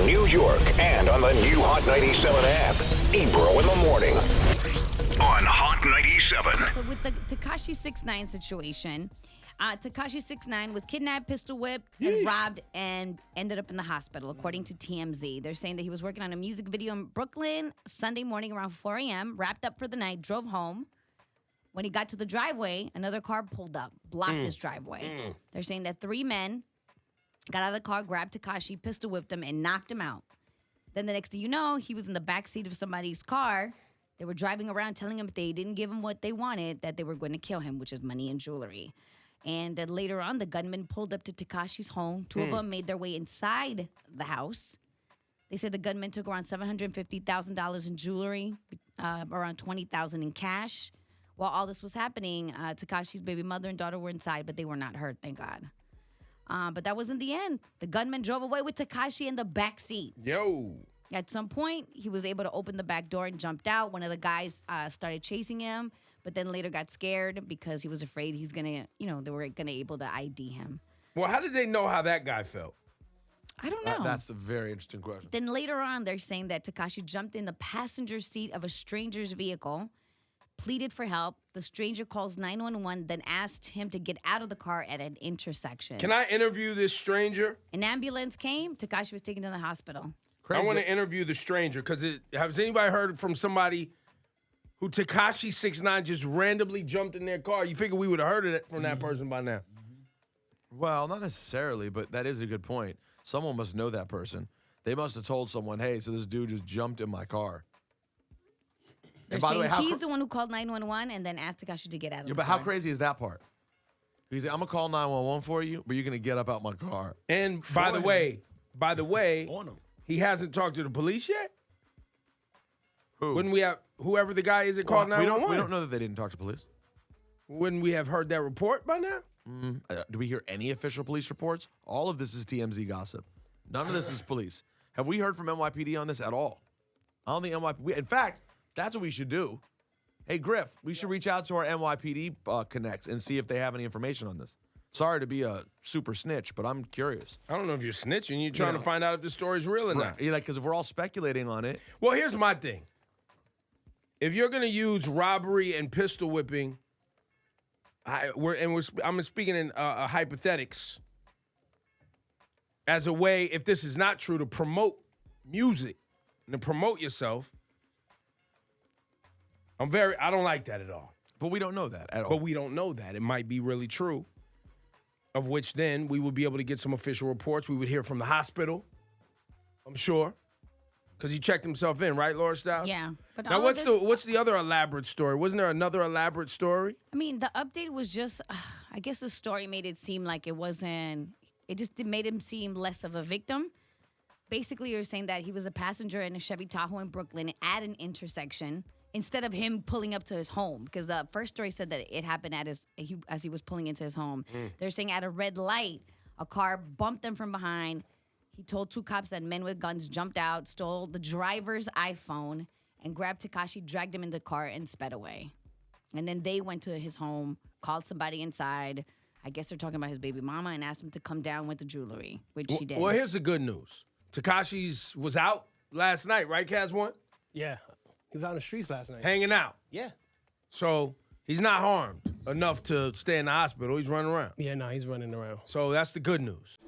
New York and on the new Hot 97 app. Ebro in the morning on Hot 97. So with the Tekashi 6ix9ine situation, Tekashi 6ix9ine was kidnapped, pistol whipped, and robbed, and ended up in the hospital, according to TMZ. They're saying that he was working on a music video in Brooklyn Sunday morning around 4 a.m., wrapped up for the night, drove home. When he got to the driveway, another car pulled up, blocked his driveway. They're saying that 3 men got out of the car, grabbed Tekashi, pistol whipped him, and knocked him out. Then the next thing you know, he was in the backseat of somebody's car. They were driving around telling him if they didn't give him what they wanted, that they were going to kill him, which is money and jewelry. And later on, the gunman pulled up to Tekashi's home. 2 of them made their way inside the house. They said the gunman took around $750,000 in jewelry, around $20,000 in cash. While all this was happening, Tekashi's baby mother and daughter were inside, but they were not hurt, thank God. But that wasn't the end. The gunman drove away with Tekashi in the back seat. Yo. At some point, he was able to open the back door and jumped out. One of the guys started chasing him, but then later got scared because he was afraid he's going to, they were going to able to ID him. Well, how did they know how that guy felt? I don't know. That's a very interesting question. Then later on, they're saying that Tekashi jumped in the passenger seat of a stranger's vehicle, pleaded for help. The stranger calls 911, then asked him to get out of the car at an intersection. Can I interview this stranger? An ambulance came. Tekashi was taken to the hospital. I want to interview the stranger because has anybody heard from somebody who Tekashi 6ix9ine just randomly jumped in their car? You figure we would have heard of it from that person by now. Well, not necessarily, but that is a good point. Someone must know that person. They must have told someone, hey, so this dude just jumped in my car. They're saying he's the one who called 911 and then asked Tekashi to get out of the but car. how crazy is that part? He's like, I'm going to call 911 for you, but you're going to get up out my car. And by the way, he hasn't talked to the police yet? Who? Wouldn't we have, whoever the guy is that called 911? We don't know that they didn't talk to police. Wouldn't we have heard that report by now? Do we hear any official police reports? All of this is TMZ gossip. None of this is police. Have we heard from NYPD on this at all? I don't think NYPD. In fact, that's what we should do. Hey, Griff, we should reach out to our NYPD connects and see if they have any information on this. Sorry to be a super snitch, but I'm curious. I don't know if you're snitching. You're trying to find out if the story's real or not. Yeah, because if we're all speculating on it. Well, here's my thing. If you're going to use robbery and pistol whipping, I'm speaking in hypothetics, as a way, if this is not true, to promote music and to promote yourself, I don't like that at all. But we don't know that at all. But we don't know that. It might be really true, of which then we would be able to get some official reports. We would hear from the hospital, I'm sure, because he checked himself in, right, Laura Stiles? Yeah. But now, what's the other elaborate story? Wasn't there another elaborate story? I mean, the update was just, I guess the story made it seem like it wasn't, it just made him seem less of a victim. Basically, you're saying that he was a passenger in a Chevy Tahoe in Brooklyn at an intersection instead of him pulling up to his home. Because the first story said that it happened as he was pulling into his home. They're saying at a red light, a car bumped him from behind. He told 2 cops that men with guns jumped out, stole the driver's iPhone, and grabbed Tekashi, dragged him in the car, and sped away. And then they went to his home, called somebody inside. I guess they're talking about his baby mama, and asked him to come down with the jewelry, which he did. Well, here's the good news. Tekashi's was out last night, right, Kaz One? Yeah. He was out in the streets last night. Hanging out. Yeah. So he's not harmed enough to stay in the hospital. He's running around. Yeah, no, he's running around. So that's the good news.